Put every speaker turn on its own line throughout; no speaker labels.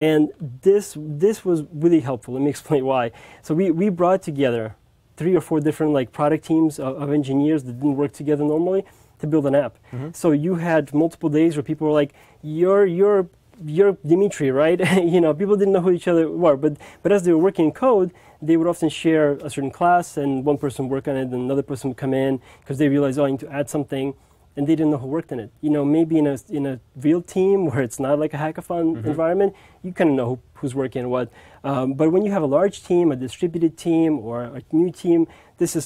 And this was really helpful. Let me explain why. So we brought together 3 or 4 different like product teams of engineers that didn't work together normally to build an app. So you had multiple days where people were like, you're Dimitri, right? You know, people didn't know who each other were, but as they were working in code, they would often share a certain class, and one person would work on it, and another person would come in because they realized, oh, I need to add something, and they didn't know who worked in it. You know, maybe in a real team where it's not like a hackathon environment, you kind of know who's working on what. But when you have a large team, a distributed team, or a new team,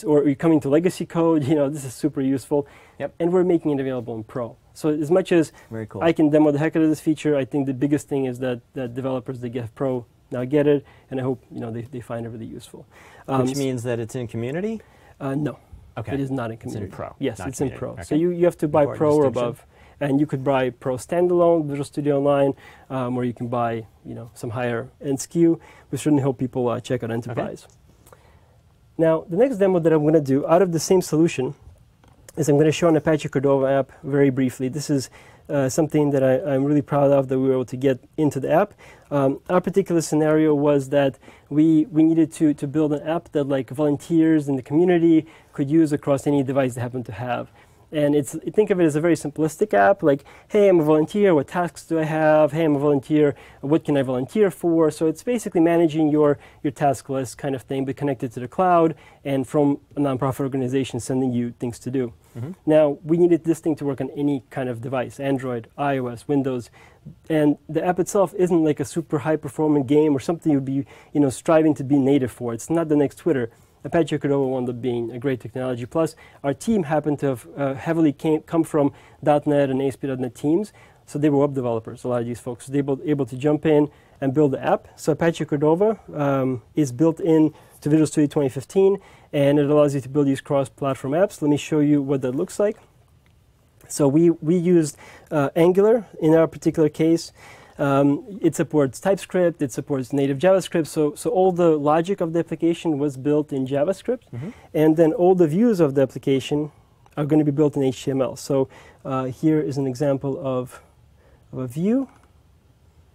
or you're coming to legacy code, you know, this is super useful.
Yep.
And we're making it available in Pro. So as much as
Very cool.
I can demo the heck out of this feature, I think the biggest thing is that developers that get Pro now get it, and I hope they find it really useful.
Which means that it's in community?
No.
Okay.
It is not in community.
It's in Pro.
Yes, it's in Pro.
Okay.
So you have to buy
Important
Pro or
distinction.
above, and you could buy Pro standalone, Visual Studio Online, or you can buy some higher end SKU. We certainly hope people check out Enterprise. Okay. Now the next demo that I'm going to do out of the same solution is I'm going to show an Apache Cordova app very briefly. This is something that I'm really proud of, that we were able to get into the app. Our particular scenario was that we needed to build an app that like volunteers in the community could use across any device they happen to have. And think of it as a very simplistic app, like, hey, I'm a volunteer, what tasks do I have? Hey, I'm a volunteer, what can I volunteer for? So it's basically managing your task list kind of thing, but connected to the cloud, and from a nonprofit organization sending you things to do. Now, we needed this thing to work on any kind of device, Android, iOS, Windows, and the app itself isn't like a super high-performing game or something you'd be striving to be native for. It's not the next Twitter. Apache Cordova wound up being a great technology. Plus, our team happened to have heavily come from .NET and ASP.NET teams, so they were web developers, a lot of these folks. So they were able to jump in and build the app. So Apache Cordova is built in to Visual Studio 2015, and it allows you to build these cross-platform apps. Let me show you what that looks like. So we used Angular in our particular case. It supports TypeScript, it supports native JavaScript, so all the logic of the application was built in JavaScript, and then all the views of the application are going to be built in HTML. So here is an example of a view.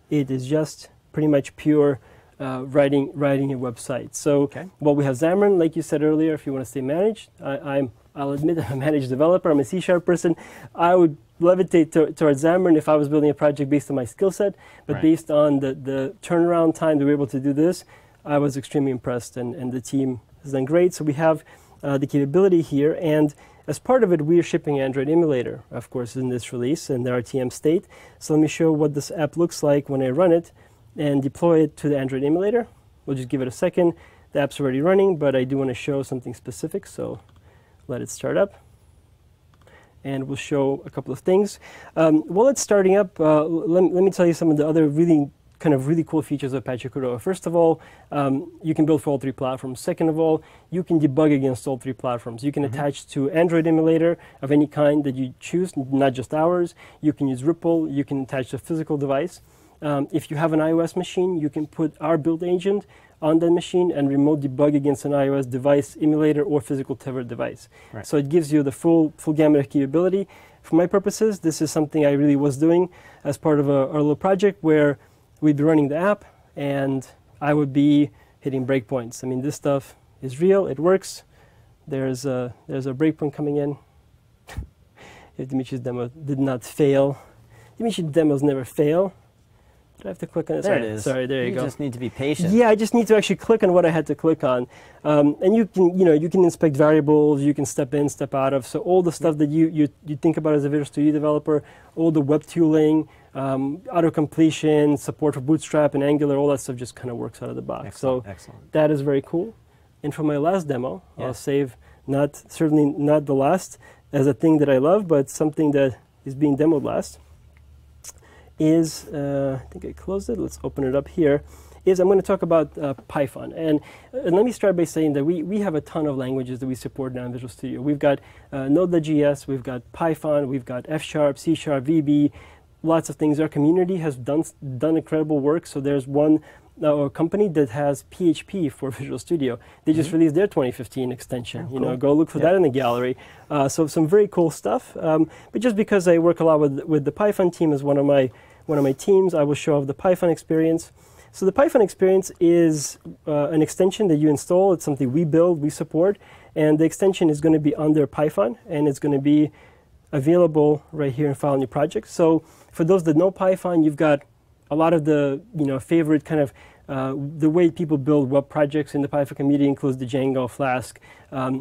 It is just pretty much pure writing a website. So well, we have Xamarin, like you said earlier, if you want to stay managed. I'll admit I'm a managed developer, I'm a C# person. I would levitate towards Xamarin if I was building a project based on my skill set, but based on the turnaround time to be able to do this, I was extremely impressed, and the team has done great. So we have the capability here, and as part of it, we are shipping Android emulator, of course, in this release, in the RTM state. So let me show what this app looks like when I run it and deploy it to the Android emulator. We'll just give it a second. The app's already running, but I do want to show something specific, so let it start up. And we'll show a couple of things. While it's starting up, let me tell you some of the other really cool features of Apache Cordova. First of all, you can build for all 3 platforms. Second of all, you can debug against all 3 platforms. You can attach to Android emulator of any kind that you choose, not just ours. You can use Ripple. You can attach to a physical device. If you have an iOS machine, you can put our build agent on that machine and remote debug against an iOS device, emulator, or physical tethered device. So it gives you the full gamut of capability. For my purposes, this is something I really was doing as part of our little project where we'd be running the app and I would be hitting breakpoints. I mean, this stuff is real, it works. There's a breakpoint coming in. If Dimitri's demo did not fail. Dimitri's demos never fail. I have to click on it.
There it is.
Sorry, there you go.
You just need to be patient.
Yeah, I just need to actually click on what I had to click on. And you can inspect variables, you can step in, step out of. So all the stuff that you think about as a Visual Studio developer, all the web tooling, auto-completion, support for Bootstrap and Angular, all that stuff just kind of works out of the box.
Excellent,
so
excellent.
That is very cool. And for my last demo, I'll save certainly not the last as a thing that I love, but something that is being demoed last. Is, I think I closed it, let's open it up here, is I'm going to talk about Python. And let me start by saying that we have a ton of languages that we support now in Visual Studio. We've got Node.js, we've got Python, we've got F#, C#, VB, lots of things. Our community has done incredible work. So there's one company that has PHP for Visual Studio. They just released their 2015 extension.
Oh, cool.
Go look for that in the gallery. So some very cool stuff. But just because I work a lot with the Python team as one of my one of my teams, I will show off the Python experience. So the Python experience is an extension that you install. It's something we build, we support, and the extension is going to be under Python, and it's going to be available right here in File New Project. So for those that know Python, you've got a lot of the favorite kind of the way people build web projects in the Python community includes the Django, Flask.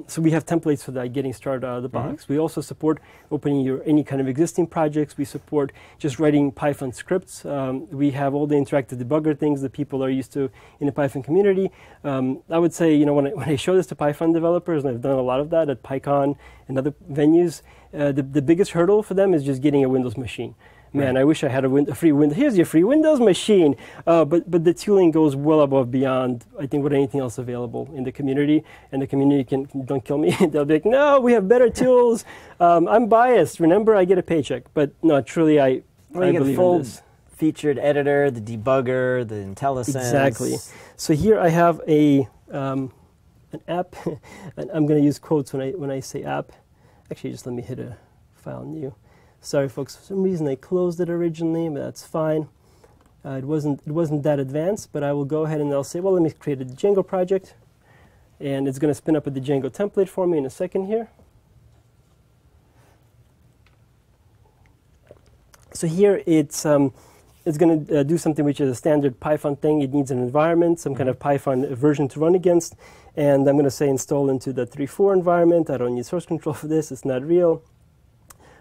So we have templates for that getting started out of the box. We also support opening any kind of existing projects. We support just writing Python scripts. We have all the interactive debugger things that people are used to in the Python community. I would say, when I show this to Python developers, and I've done a lot of that at PyCon and other venues, the biggest hurdle for them is just getting a Windows machine. Man, I wish I had a free Windows. Here's your free Windows machine. But the tooling goes well above beyond, I think, what anything else available in the community. And the community don't kill me. They'll be like, no, we have better tools. I'm biased. Remember, I get a paycheck. But no, truly, I believe in this.
Featured editor, the debugger, the IntelliSense.
Exactly. So here I have an app. And I'm going to use quotes when I say app. Actually, just let me hit a File New. Sorry, folks. For some reason, I closed it originally, but that's fine. It wasn't that advanced, but I will go ahead and I'll say, well, let me create a Django project, and it's going to spin up with the Django template for me in a second here. So here it's going to do something which is a standard Python thing. It needs an environment, some kind of Python version to run against, and I'm going to say install into the 3.4 environment. I don't need source control for this. It's not real.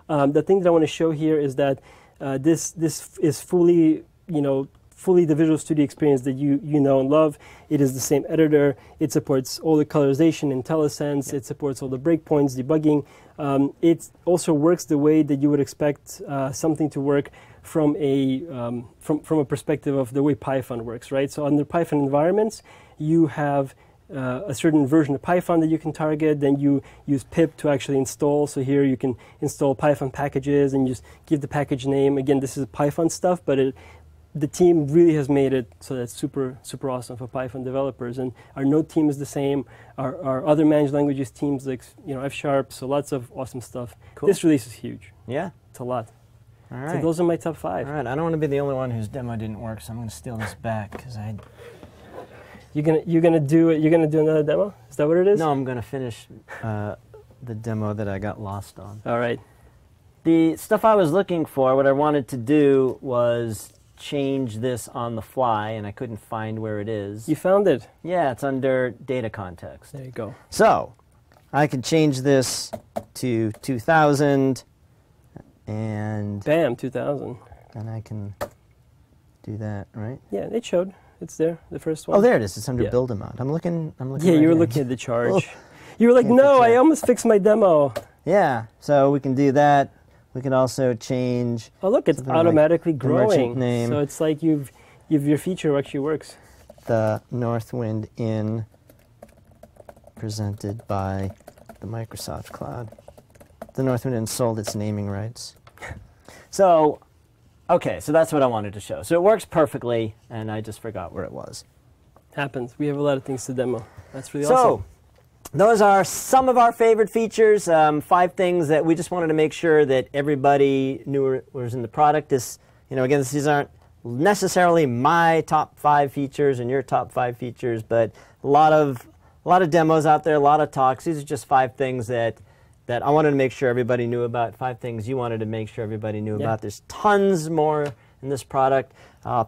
The thing that I want to show here is that this is fully the Visual Studio experience that you know and love. It is the same editor. It supports all the colorization, IntelliSense. It supports all the breakpoints, debugging. It also works the way that you would expect something to work from a perspective of the way Python works, right? So under Python environments, you have a certain version of Python that you can target, then you use pip to actually install. So here you can install Python packages and just give the package name. Again, this is Python stuff, but the team really has made it so that's super, super awesome for Python developers. And our Node team is the same. Our other managed languages teams like F#, so lots of awesome stuff. Cool. This release is huge. Yeah. It's a lot. All right. So those are my top 5.
All right. I don't want to be the only one whose demo didn't work, so I'm going to steal this back because I.
You're gonna do another demo? Is that what it is?
No, I'm gonna finish the demo that I got lost on.
All right.
The stuff I was looking for, what I wanted to do was change this on the fly, and I couldn't find where it is.
You found it?
Yeah, it's under data context.
There you go.
So I could change this to 2000, and
bam, 2000.
And I can do that, right?
Yeah, it showed. It's there, the first one.
Oh, there it is. It's under build amount. I'm looking.
Yeah,
right
you were
here.
looking at the charge. You were like, no, I almost fixed my demo.
Yeah, so we can do that. We can also change.
Oh, look, it's automatically
like
growing.
Name.
So it's like your feature actually works.
The Northwind Inn, presented by the Microsoft Cloud. The Northwind Inn sold its naming rights. So. Okay, so that's what I wanted to show. So it works perfectly, and I just forgot where it was.
Happens. We have a lot of things to demo. That's really awesome.
So those are some of our favorite features, 5 things that we just wanted to make sure that everybody knew was in the product. Again, these aren't necessarily my top 5 features and your top 5 features, but a lot of demos out there, a lot of talks. These are just 5 things that I wanted to make sure everybody knew about, 5 things you wanted to make sure everybody knew about. There's tons more in this product.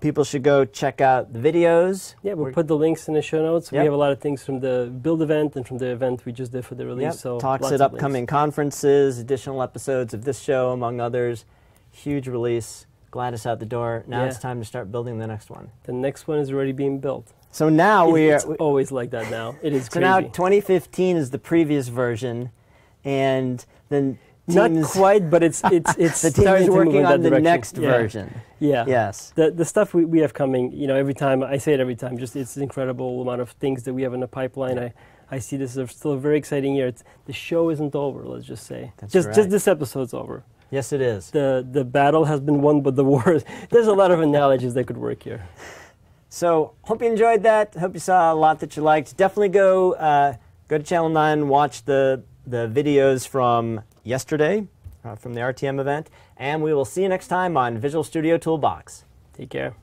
People should go check out the videos.
Yeah, we'll put the links in the show notes. We have a lot of things from the build event and from the event we just did for the release. So
talks at upcoming conferences, additional episodes of this show, among others. Huge release. Glad it's out the door. Now it's time to start building the next one.
The next one is already being built.
So now
it's always like that now. It is crazy.
So now 2015 is the previous version. And then
not quite, but it's
the team is working on the next version.
Yeah.
Yes.
The stuff we have coming, every time I say it every time, just it's an incredible amount of things that we have in the pipeline. I see this as still a very exciting year. The show isn't over. Let's just say. Just this episode's over.
Yes, it is.
The battle has been won, but the war. There's a lot of analogies that could work here.
So hope you enjoyed that. Hope you saw a lot that you liked. Definitely go to Channel 9, watch the videos from yesterday. from the RTM event. And we will see you next time on Visual Studio Toolbox.
Take care.